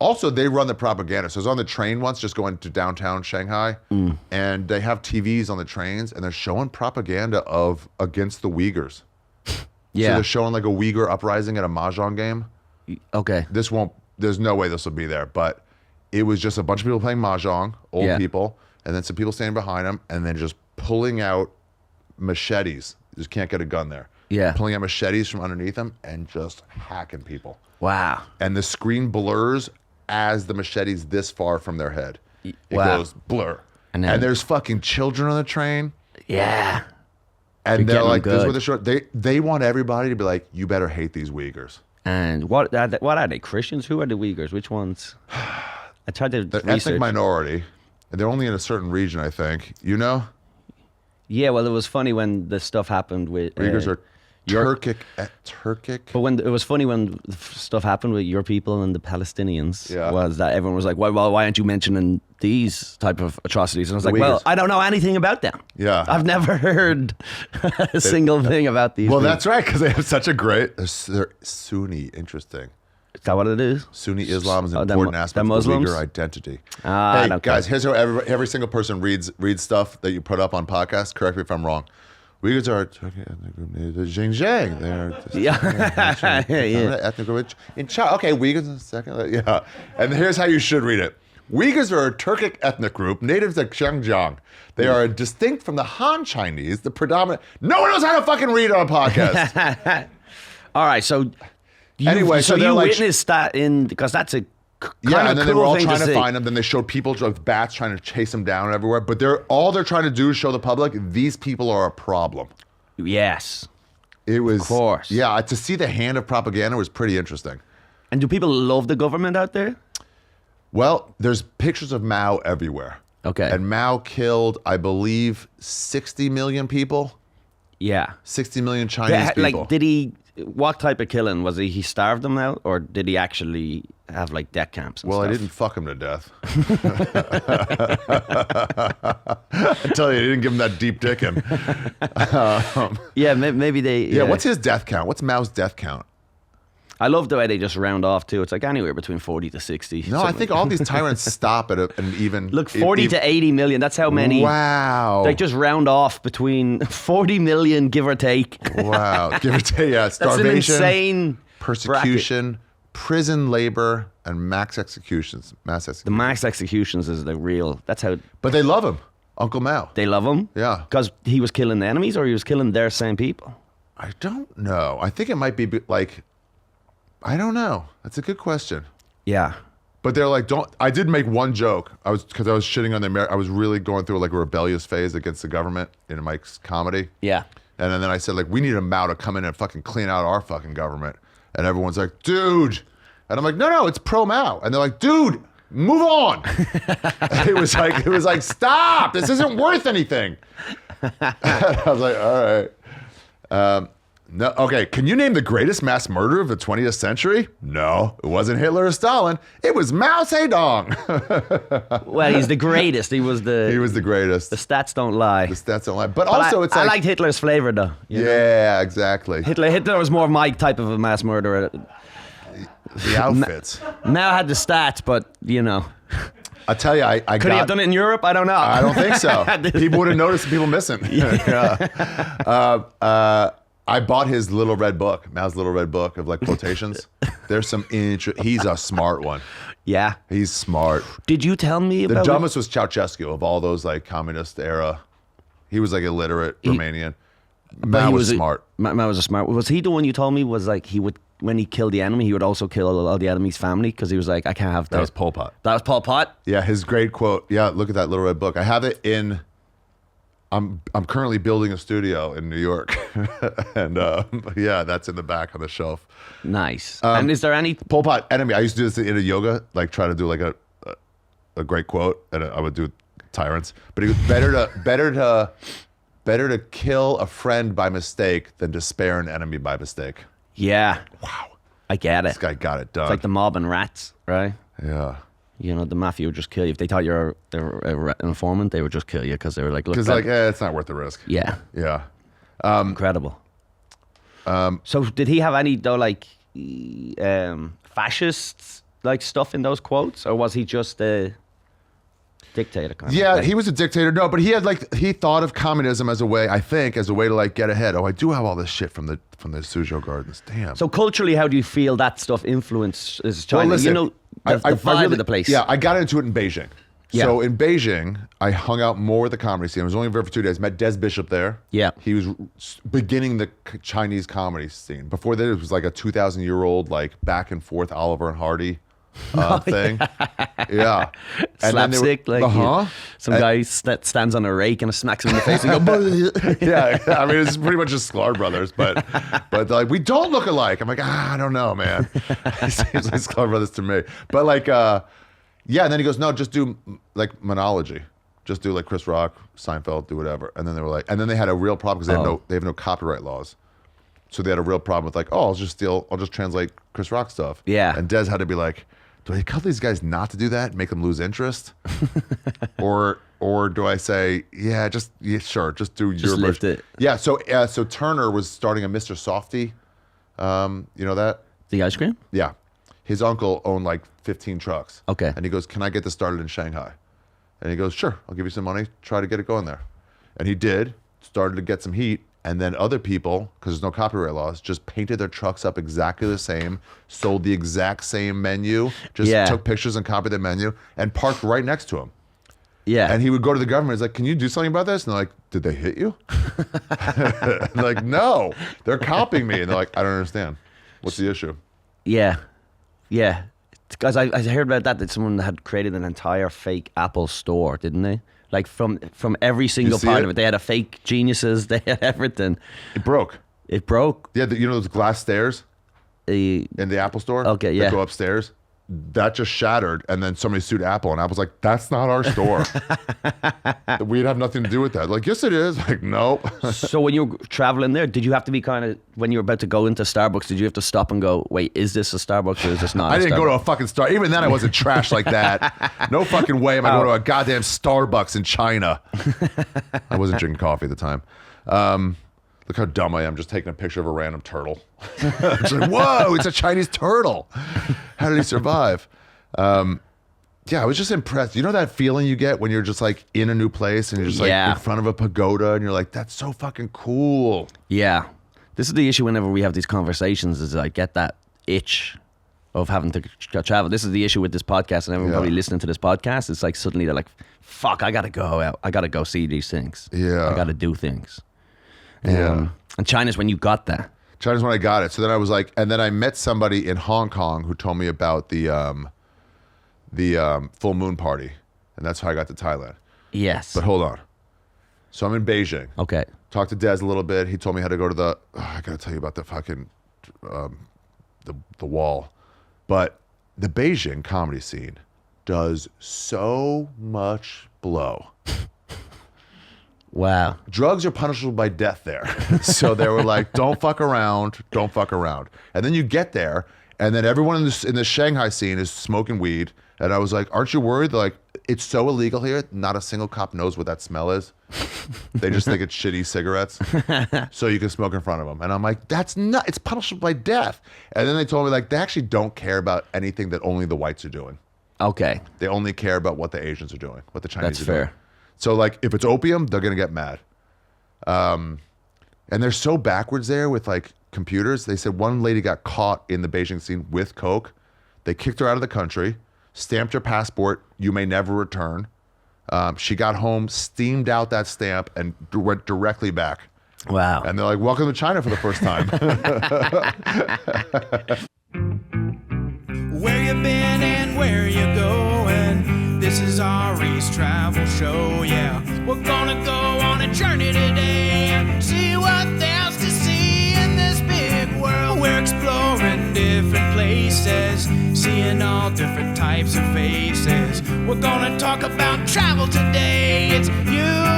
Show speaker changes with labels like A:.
A: Also, they run the propaganda. So I was on the train once, just going to downtown Shanghai, and they have TVs on the trains, and they're showing propaganda against the Uighurs.
B: Yeah.
A: So they're showing like a Uighur uprising at a mahjong game.
B: Okay.
A: There's no way this will be there, but it was just a bunch of people playing mahjong, old people, and then some people standing behind them, and then just pulling out machetes. You just can't get a gun there.
B: Yeah.
A: Pulling out machetes from underneath them and just hacking people.
B: Wow.
A: And the screen blurs as the machete's this far from their head. It goes blur. And there's fucking children on the train.
B: Yeah.
A: And they're like, this is what they're showing. They want everybody to be like, you better hate these Uyghurs.
B: And what are they? Christians? Who are the Uyghurs? Which ones? I tried to
A: They're
B: research.
A: ethnic minority. And they're only in a certain region, I think. You know?
B: Yeah, well, it was funny when the stuff happened with...
A: Uyghurs are Turkic.
B: But when it was funny when stuff happened with your people and the Palestinians, was that everyone was like, well, why aren't you mentioning these type of atrocities? And I was like,
A: Uyghurs.
B: well, I don't know anything about them.
A: Yeah.
B: I've never heard a single thing about these.
A: Well, that's right, because they have such a great... They're Sunni, interesting.
B: Is that what it is?
A: Sunni Islam is an important aspect of the Uyghur identity. Hey, guys, here's how every single person reads stuff that you put up on podcasts. Correct me if I'm wrong. Uyghurs are the Xinjiang. They're ethnic group in China. Okay, Uyghurs in a second. Yeah, and here's how you should read it. Uyghurs are a Turkic ethnic group, natives of Xinjiang. They are distinct from the Han Chinese, the predominant. No one knows how to fucking read on a podcast.
B: All right, so
A: anyway,
B: so you witnessed that because that's a
A: and then
B: cool
A: they were all trying
B: to
A: to find them. Then they showed people with bats trying to chase them down everywhere. But all they're trying to do is show the public these people are a problem.
B: Yes,
A: it was.
B: Of course,
A: yeah. To see the hand of propaganda was pretty interesting.
B: And do people love the government out there?
A: Well, there's pictures of Mao everywhere.
B: Okay,
A: and Mao killed, I believe, 60 million people.
B: Yeah,
A: 60 million Chinese people.
B: Like, did he? What type of killing was he? He starved them out, or did he actually have like death camps? And stuff?
A: I didn't fuck him to death. I tell you, he didn't give him that deep dicking.
B: Yeah, maybe they.
A: Yeah, what's his death count? What's Mao's death count?
B: I love the way they just round off too. It's like anywhere between 40 to 60.
A: No, I think all these tyrants stop at an even.
B: Look, 40 to 80 million. That's how many.
A: Wow.
B: They just round off between 40 million, give or take.
A: Wow, give or take. Yeah, starvation,
B: that's an insane
A: persecution,
B: bracket.
A: Prison labor, and mass executions.
B: The mass executions is the real. That's how.
A: But they love him, Uncle Mao.
B: They love him.
A: Yeah,
B: because he was killing the enemies, or he was killing their same people.
A: I don't know. I think it might be like. I don't know. That's a good question.
B: Yeah.
A: But they're like, I did make one joke. Because I was shitting on I was really going through like a rebellious phase against the government in Mike's comedy.
B: Yeah.
A: And then I said, like, we need a Mao to come in and fucking clean out our fucking government. And everyone's like, dude. And I'm like, no, it's pro Mao. And they're like, dude, move on. it was like, stop. This isn't worth anything. I was like, all right. No, okay, can you name the greatest mass murderer of the 20th century? No, it wasn't Hitler or Stalin. It was Mao Zedong.
B: Well, he's the greatest. He was the
A: greatest.
B: The stats don't lie.
A: But also it's
B: I
A: like...
B: liked Hitler's flavor, though.
A: Yeah, exactly.
B: Hitler was more my type of a mass murderer.
A: The outfits.
B: Mao had the stats, but, you know...
A: I tell you,
B: Could he have done it in Europe? I don't know.
A: I don't think so. People would have noticed people missing. I bought his little red book, Mao's little red book of like quotations. There's some he's a smart one.
B: Yeah.
A: He's smart.
B: Did you tell me about
A: the dumbest was Ceausescu of all those like communist era. He was like illiterate Romanian. Mao was smart.
B: Mao was a smart. Was he the one you told me was like he would, when he killed the enemy, he would also kill all the enemy's family because he was like, I can't have that.
A: That was Pol Pot.
B: That was Pol Pot?
A: Yeah, his great quote. Yeah, look at that little red book. I have it in... I'm currently building a studio in New York, and yeah, that's in the back on the shelf.
B: Nice. And is there any
A: Pol Pot enemy? I used to do this in a yoga, like try to do like a great quote, and I would do tyrants. But it was better to kill a friend by mistake than to spare an enemy by mistake.
B: Yeah.
A: Wow.
B: I get it.
A: This guy got it done.
B: It's like the mob and rats, right?
A: Yeah.
B: You know, the mafia would just kill you. If they thought you're an informant, they would just kill you because they were like, look.
A: Because like, it's not worth the risk.
B: Yeah.
A: Yeah.
B: Incredible. So did he have any, though, like, fascists like stuff in those quotes, or was he just a dictator kind
A: Yeah,
B: of thing?
A: he was a dictator. No, but he thought of communism as a way, I think, as a way to like get ahead. Oh, I do have all this shit from the Suzhou Gardens. Damn.
B: So culturally, how do you feel that stuff influences China?
A: Well, listen,
B: you know, the vibe of the place.
A: Yeah, I got into it in Beijing.
B: Yeah.
A: So in Beijing, I hung out more with the comedy scene. I was only there for 2 days. Met Des Bishop there.
B: Yeah.
A: He was beginning the Chinese comedy scene. Before that, it was like a 2,000-year-old, like back and forth Oliver and Hardy thing. Yeah. And
B: Slapstick, like some guy stands on a rake and smacks him in the face and go.
A: Yeah, I mean it's pretty much just Sklar brothers, but like we don't look alike. I'm like I don't know, man. It seems like Sklar brothers to me, but like yeah. And then he goes, no, just do like monology, just do like Chris Rock, Seinfeld, do whatever. And then they were like, and then they had a real problem because they have no copyright laws. So they had a real problem with like, oh, I'll just translate Chris Rock stuff.
B: Yeah.
A: And Des had to be like, do I tell these guys not to do that, make them lose interest? or do I say, yeah, sure, just do your
B: lift
A: version.
B: it.
A: Yeah, so Turner was starting a Mr. Softy. You know that?
B: The ice cream?
A: Yeah. His uncle owned like 15 trucks.
B: Okay.
A: And he goes, can I get this started in Shanghai? And he goes, sure, I'll give you some money, try to get it going there. And he did, started to get some heat. And then other people, because there's no copyright laws, just painted their trucks up exactly the same, sold the exact same menu, just took pictures and copied the menu, and parked right next to him.
B: Yeah.
A: And he would go to the government. He's like, can you do something about this? And they're like, did they hit you? And they're like, no, they're copying me. And they're like, I don't understand. What's the issue?
B: Yeah. Yeah. Because I heard about that someone had created an entire fake Apple store, didn't they? Like from every single part of it. They had a fake geniuses. They had everything.
A: It broke.
B: It broke.
A: Yeah, you know those glass stairs in the Apple store?
B: Okay, yeah.
A: That go upstairs? That just shattered, and then somebody sued Apple, and Apple's like, that's not our store. We'd have nothing to do with that. Like, yes, it is. Like, nope.
B: So when you were traveling there, did you have to be kind of, when you were about to go into Starbucks, did you have to stop and go, wait, is this a Starbucks or is this not
A: I
B: a
A: didn't
B: Starbucks?
A: go to a fucking Starbucks. Even then, I wasn't trash like that. No fucking way am I going to a goddamn Starbucks in China. I wasn't drinking coffee at the time. Look how dumb I am, just taking a picture of a random turtle. It's like, whoa, it's a Chinese turtle. How did he survive? Yeah, I was just impressed. You know that feeling you get when you're just like in a new place and you're just like in front of a pagoda and you're like, that's so fucking cool.
B: Yeah. This is the issue whenever we have these conversations is I get that itch of having to travel. This is the issue with this podcast and everyone probably listening to this podcast. It's like suddenly they're like, fuck, I got to go out. I got to go see these things.
A: Yeah.
B: I got to do things. And China's when you got that.
A: China's when I got it. So then I was like, and then I met somebody in Hong Kong who told me about the full moon party, and that's how I got to Thailand.
B: Yes.
A: But hold on. So I'm in Beijing.
B: Okay.
A: Talked to Des a little bit. He told me how to go to the. I gotta tell you about the fucking the wall, but the Beijing comedy scene does so much blow.
B: Wow.
A: Drugs are punishable by death there. So they were like, don't fuck around, don't fuck around. And then you get there, and then everyone in the Shanghai scene is smoking weed. And I was like, aren't you worried? They're like, it's so illegal here, not a single cop knows what that smell is. They just think it's shitty cigarettes. So you can smoke in front of them. And I'm like, that's not, it's punishable by death. And then they told me, like, they actually don't care about anything that only the whites are doing.
B: Okay.
A: They only care about what the Asians are doing, what the Chinese
B: That's
A: are
B: fair.
A: doing. So, like, if it's opium, they're going to get mad. And they're so backwards there with, like, computers. They said one lady got caught in the Beijing scene with coke. They kicked her out of the country, stamped her passport, you may never return. She got home, steamed out that stamp, and went directly back.
B: Wow.
A: And they're like, welcome to China for the first time.
C: Where you been and where you going? This is Ari's travel show, yeah. We're gonna go on a journey today and see what there's to see in this big world. We're exploring different places, seeing all different types of faces. We're gonna talk about travel today. It's you